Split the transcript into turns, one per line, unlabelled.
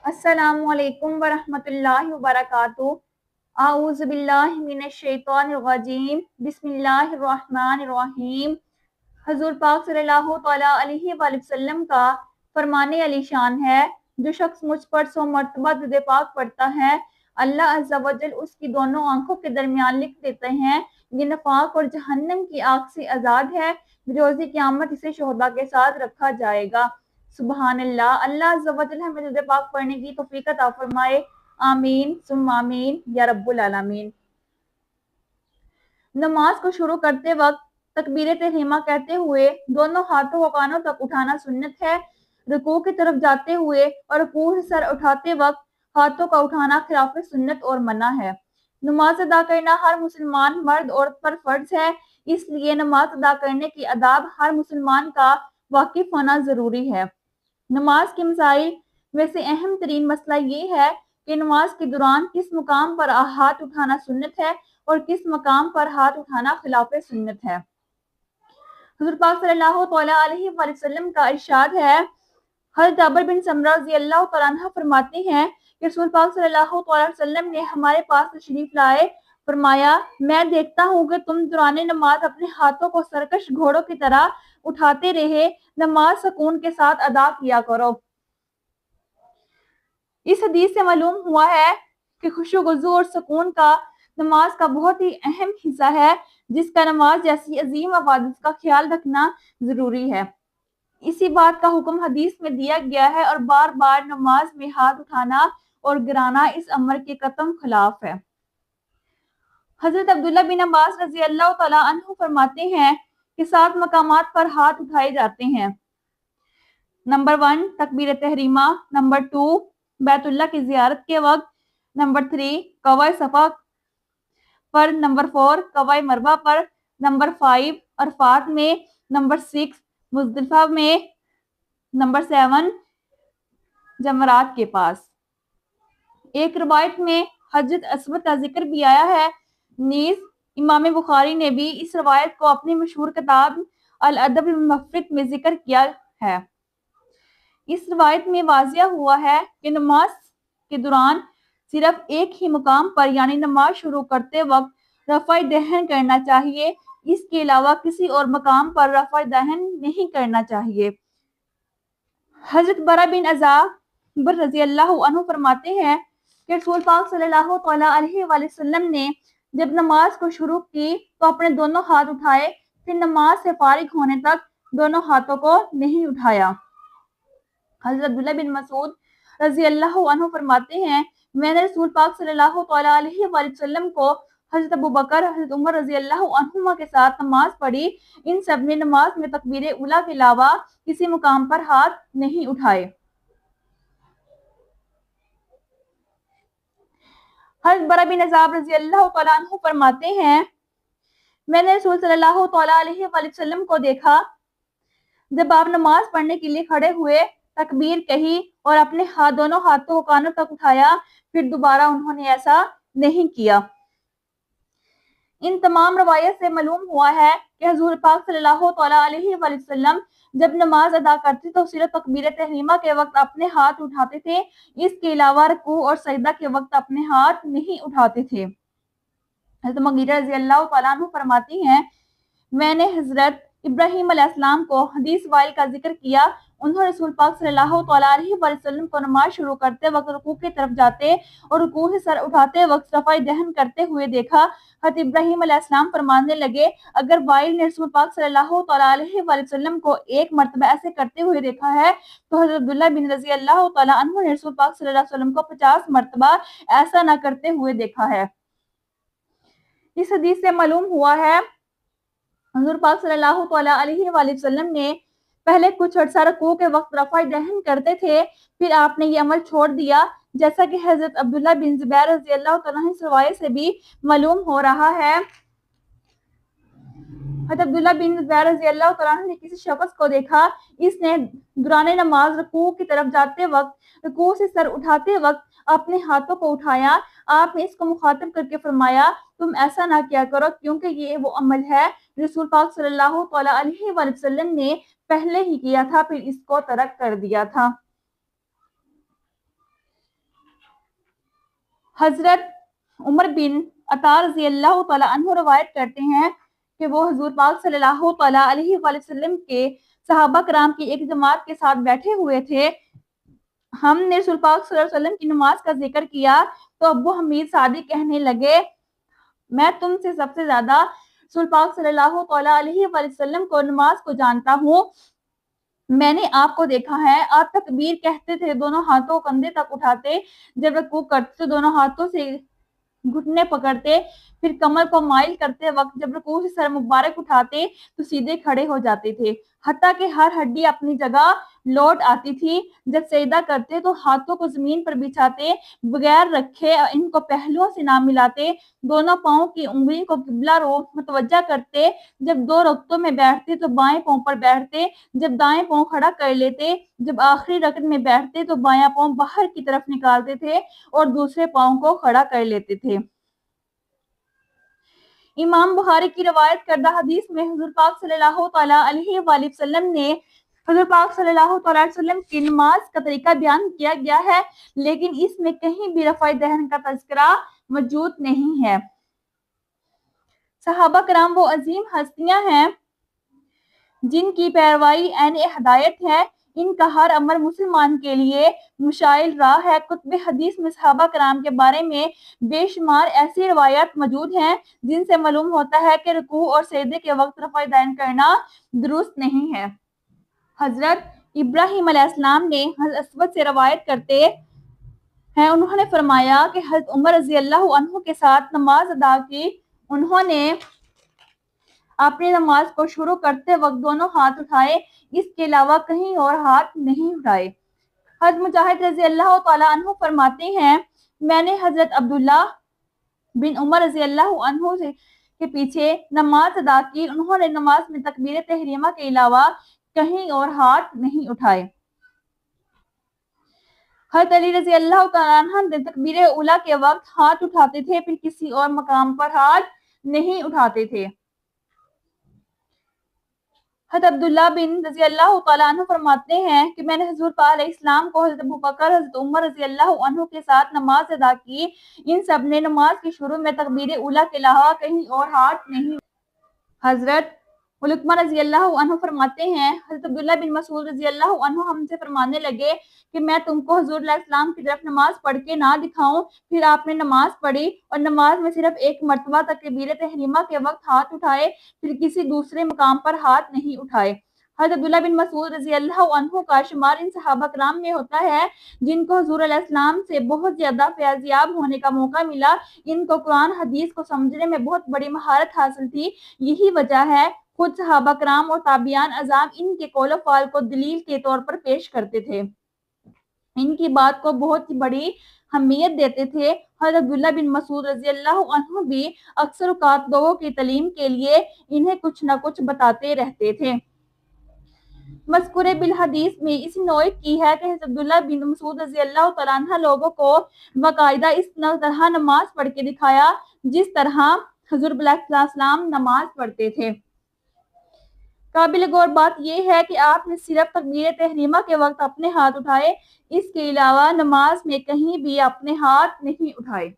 अस्सलामु अलैकुम वरहमतुल्लाहि वबरकातुहू। आऊज़ु बिल्लाहि मिनश शैतानिर रजीम। बिस्मिल्लाहिर रहमानिर रहीम। हजूर पाक सल्लल्लाहु तआला अलैहि वसल्लम का फरमाने अली शान है, जो शख्स मुझ पर 100 मरतबा दुरूद पाक पढ़ता है, अल्लाह अज़्ज़ा वजल उसकी दोनों आंखों के दरमियान लिख देते हैं, ये नफाक और जहन्नम की आग से आज़ाद है। रोज़े क़यामत इसे शोहदा के साथ रखा जाएगा। सुबहान अल्लाह। अल्लाह अज़्ज़ा वजल हमें दुरूद पाक पढ़ने की तौफीक अता फरमाए। आमीन सुम्मा आमीन या रब्बुल आलमीन। नमाज को शुरू करते वक्त तकबीर तहरीमा कहते हुए दोनों हाथों को कानों तक उठाना सुन्नत है। रुकू की तरफ जाते हुए और रुकू से सर उठाते वक्त हाथों का उठाना खिलाफ सुन्नत और मना है। नमाज अदा करना हर मुसलमान मर्द औरत पर फर्ज है, इसलिए नमाज अदा करने की आदाब हर मुसलमान का वाकिफ होना जरूरी है। नमाज के मसाइल में से अहम तरीन मसला ये है कि नमाज के दौरान किस मुकाम पर हाथ उठाना सुन्नत है और किस मकाम पर हाथ उठाना खिलाफ सुन्नत है। हुज़ूर पाक सल्लल्लाहु अलैहि वसल्लम का इरशाद है, हज़रत जाबिर बिन समरा रज़ियल्लाहु तआला अन्हु फरमाते हैं कि रसूल पाक सल्लल्लाहु अलैहि वसल्लम ने हमारे पास तशरीफ लाए, फरमाया, मैं देखता हूँ कि तुम दौरान नमाज अपने हाथों को सरकश घोड़ों की तरह उठाते रहे, नमाज सुकून के साथ अदा किया करो। इस हदीस से मालूम हुआ है कि खुशू गुज़ू और सुकून का नमाज का बहुत ही अहम हिस्सा है, जिसका नमाज जैसी अजीम इबादत का ख्याल रखना जरूरी है। इसी बात का हुक्म हदीस में दिया गया है और बार बार नमाज में हाथ उठाना और गिराना इस अमर के कतम खिलाफ है। हजरत अब्दुल्ला बिन अब्बास रज़ियल्लाहु तआला अन्हु फरमाते हैं कि 7 मकामात पर हाथ उठाए जाते हैं। नंबर 1 तकबीर तहरीमा, नंबर 2 बैतुल्लाह की ज़ियारत के वक्त, नंबर 3 कवाए सफा पर, नंबर 4 कवाए मरवा पर, नंबर 5 अरफात में, नंबर 6 मुज़दलिफा में, नंबर 7 जमरात के पास। एक रिवायत में हजरत अस्वद का जिक्र भी आया है। नीज इमाम बुखारी ने भी इस रिवायत को अपनी मशहूर किताब अल अदब अल मुफ़रद में जिक्र किया है। इस रिवायत में वाज़िया हुआ है कि नमाज के दौरान सिर्फ एक ही मुकाम पर यानी नमाज शुरू करते वक्त रफ़ा दहन करना चाहिए, इसके अलावा किसी और मकाम पर रफ़ा दहन नहीं करना चाहिए। हजरत बरा बिन अज़ाब रज़ियल्लाहु अन्हु फरमाते हैं कि रसूल पाक सल्लल्लाहु अलैहि वसल्लम ने जब नमाज को शुरू की तो अपने दोनों हाथ उठाए, फिर नमाज से फारिग होने तक दोनों हाथों को नहीं उठाया। हजरत अब्दुल्ला बिन मसूद रज़ियल्लाहु अन्हु फरमाते हैं, मैंने रसूल पाक सल्लल्लाहु अलैहि वसल्लम को हजरत अबू बकर, हजरत उमर रज़ियल्लाहु अन्हुमा के साथ नमाज पढ़ी। इन सब ने नमाज में तकबीर उला के अलावा किसी मुकाम पर हाथ नहीं उठाए। हजरत बरा बिन अज़ाब रज़ियल्लाहु तआला अन्हु फरमाते हैं, मैंने रसूल सल्लल्लाहु अलैहि वसल्लम को देखा, जब आप नमाज पढ़ने के लिए खड़े हुए, तकबीर कही और अपने दोनों हाथों को कानों तक उठाया, फिर दोबारा उन्होंने ऐसा नहीं किया। इन तमाम रवायत से मालूम हुआ है कि हुज़ूर पाक सल्लल्लाहु अलैहि वसल्लम जब नमाज अदा करते तो सिर्फ तकबीर तहरीमा के वक्त अपने हाथ उठाते थे, इसके अलावा रुकू और सजदा के वक्त अपने हाथ नहीं उठाते थे। हज़रत मुगीरा रज़ियल्लाहु तआला अन्हु फरमाती हैं, मैंने हज़रत इब्राहीम अलैहिस्सलाम को हदीस वाइल का जिक्र किया। उन्होंने रसूल पाक सल्लल्लाहु अलैहि वसल्लम को नमाज शुरू करते वक्त रुकू की तरफ जाते और रुकू से सर उठाते वक्त रफ़ा दहन करते हुए देखा। हज़रत इब्राहीम अलैहिस्सलाम फरमाने लगे, अगर वाइल ने रसूल पाक सल्लल्लाहु अलैहि वसल्लम को एक मर्तबा ऐसे करते हुए देखा है, तो हज़रत अब्दुल्ला बिन रज़ियल्लाहु तआला अन्हु ने रसूल पाक सल्लल्लाहु अलैहि वसल्लम को 50 मर्तबा ऐसा न करते हुए देखा है। इस हदीस से मालूम हुआ है हुज़ूर पाक सल्लल्लाहु अलैहि वसल्लम ने पहले कुछ अर्सा रुकू के वक्त रफ़ा दहन करते थे, फिर आपने ये अमल छोड़ दिया, जैसा कि हज़रत अब्दुल्ला बिन ज़ुबैर रज़ियल्लाहु तआला अन्हु की रिवायत से भी मालूम हो रहा है। हज़रत अब्दुल्ला बिन ज़ुबैर रज़ियल्लाहु तआला अन्हु ने किसी शख्स को देखा, इसने दौरान नमाज रुकू की तरफ जाते वक्त, रुकू से सर उठाते वक्त अपने हाथों को उठाया। आपने इसको मुखातिब करके फरमाया, तुम ऐसा ना किया करो, क्योंकि ये वो अमल है रसूल पाक सल्लल्लाहु अलैहि वसल्लम ने पहले ही किया था, फिर इसको तरक कर दिया था। حضرت عمر بن عطا رضی اللہ تعالیٰ عنہ روایت کرتے ہیں کہ وہ حضور پاک صلی اللہ تعالیٰ علیہ وآلہ وسلم کے صحابہ کرام کی ایک جماعت کے ساتھ بیٹھے ہوئے تھے۔ ہم نے رسول پاک صلی اللہ علیہ وسلم کی نماز کا ذکر کیا تو ابو حمید سعدی کہنے لگے، میں تم سے سب سے زیادہ رسول پاک صلی اللہ تعالیٰ علیہ وآلہ وسلم کو نماز کو جانتا ہوں۔ میں نے آپ کو دیکھا ہے، آپ تکبیر کہتے تھے دونوں ہاتھوں کو کندھے تک اٹھاتے، جب رکوع کرتے تو دونوں ہاتھوں سے گھٹنے پکڑتے، پھر کمر کو مائل کرتے وقت جب رکوع سے سر مبارک اٹھاتے تو سیدھے کھڑے ہو جاتے تھے، حتیٰ کہ ہر ہڈی اپنی جگہ لوٹ آتی تھی۔ جب سجدہ کرتے تو ہاتھوں کو زمین پر بچھاتے، بغیر رکھے ان کو پہلوؤں سے نہ ملاتے، دونوں پاؤں کی انگلی کو قبلہ رخ متوجہ کرتے، جب 2 رکعتوں میں بیٹھتے تو بائیں پاؤں پر بیٹھتے، جب دائیں پاؤں کھڑا کر لیتے، جب آخری رکعت میں بیٹھتے تو بایاں پاؤں باہر کی طرف نکالتے تھے اور دوسرے پاؤں کو کھڑا کر لیتے تھے۔ امام بخاری کی روایت کردہ حدیث میں حضور پاک صلی اللہ تعالیٰ علیہ وآلہ وسلم نے حضور پاک صلی اللہ تعالیٰ علیہ وسلم کی نماز کا طریقہ بیان کیا گیا ہے، لیکن اس میں کہیں بھی رفع دہن کا تذکرہ موجود نہیں ہے۔ صحابہ کرام وہ عظیم ہستیاں ہیں جن کی پیروی عین ہدایت ہے، ان کا ہر عمل مسلمان کے لیے مشعل راہ ہے۔ کتب حدیث میں صحابہ کرام کے بارے میں بے شمار ایسی روایات موجود ہیں جن سے معلوم ہوتا ہے کہ رکوع اور سجدے کے وقت رفع دین کرنا درست نہیں ہے۔ حضرت ابراہیم علیہ السلام نے حضرت اسود سے روایت کرتے ہیں، انہوں نے فرمایا کہ حضرت عمر رضی اللہ عنہ کے ساتھ نماز ادا کی، انہوں نے اپنی نماز کو شروع کرتے وقت دونوں ہاتھ اٹھائے، اس کے علاوہ کہیں اور ہاتھ نہیں اٹھائے۔ حضرت مجاہد رضی اللہ تعالیٰ عنہ فرماتے ہیں، میں نے حضرت عبداللہ بن عمر رضی اللہ عنہ کے پیچھے نماز ادا کی، انہوں نے نماز میں تکبیر تحریمہ کے علاوہ کہیں اور ہاتھ نہیں اٹھائے۔ حضرت علی رضی اللہ تعالیٰ عنہ نے تکبیر اولیٰ کے وقت ہاتھ اٹھاتے تھے، پھر کسی اور مقام پر ہاتھ نہیں اٹھاتے تھے۔ حضرت عبداللہ بن رضی اللہ تعالیٰ عنہ فرماتے ہیں کہ میں نے حضور پاک علیہ السلام کو، حضرت ابوبکر، حضرت عمر رضی اللہ عنہ کے ساتھ نماز ادا کی، ان سب نے نماز کی شروع میں تکبیر اولیٰ کے علاوہ کہیں اور ہاتھ نہیں۔ حضرت علقمہ رضی اللہ عنہ فرماتے ہیں، حضرت عبداللہ بن مسعود رضی اللہ عنہ ہم سے فرمانے لگے کہ میں تم کو حضور علیہ السلام کی طرف نماز پڑھ کے نہ دکھاؤں؟ پھر آپ نے نماز پڑھی اور نماز میں صرف ایک مرتبہ تکبیر تحریمہ کے وقت ہاتھ اٹھائے، پھر کسی دوسرے مقام پر ہاتھ نہیں اٹھائے۔ حضرت عبداللہ بن مسعود رضی اللہ عنہ کا شمار ان صحابہ کرام میں ہوتا ہے جن کو حضور علیہ السلام سے بہت زیادہ فیض یاب ہونے کا موقع ملا۔ ان کو قرآن حدیث کو سمجھنے میں بہت بڑی مہارت حاصل تھی، یہی وجہ ہے خود صحابہ کرام اور تابعین اعظام ان کے قول و فعل کو دلیل کے طور پر پیش کرتے تھے، ان کی بات کو بہت بڑی اہمیت دیتے تھے۔ حضرت عبداللہ بن مسعود رضی اللہ عنہ بھی اکثر اوقات لوگوں کی تعلیم کے لیے انہیں کچھ نہ کچھ بتاتے رہتے تھے۔ مذکور بالحدیث میں اس نوعیت کی ہے کہ حضرت عبداللہ بن مسعود رضی اللہ تعالیٰ عنہ لوگوں کو باقاعدہ اس طرح نماز پڑھ کے دکھایا جس طرح حضور علیہ السلام نماز پڑھتے تھے۔ قابل غور بات یہ ہے کہ آپ نے صرف تکبیر تحریمہ کے وقت اپنے ہاتھ اٹھائے، اس کے علاوہ نماز میں کہیں بھی اپنے ہاتھ نہیں اٹھائے۔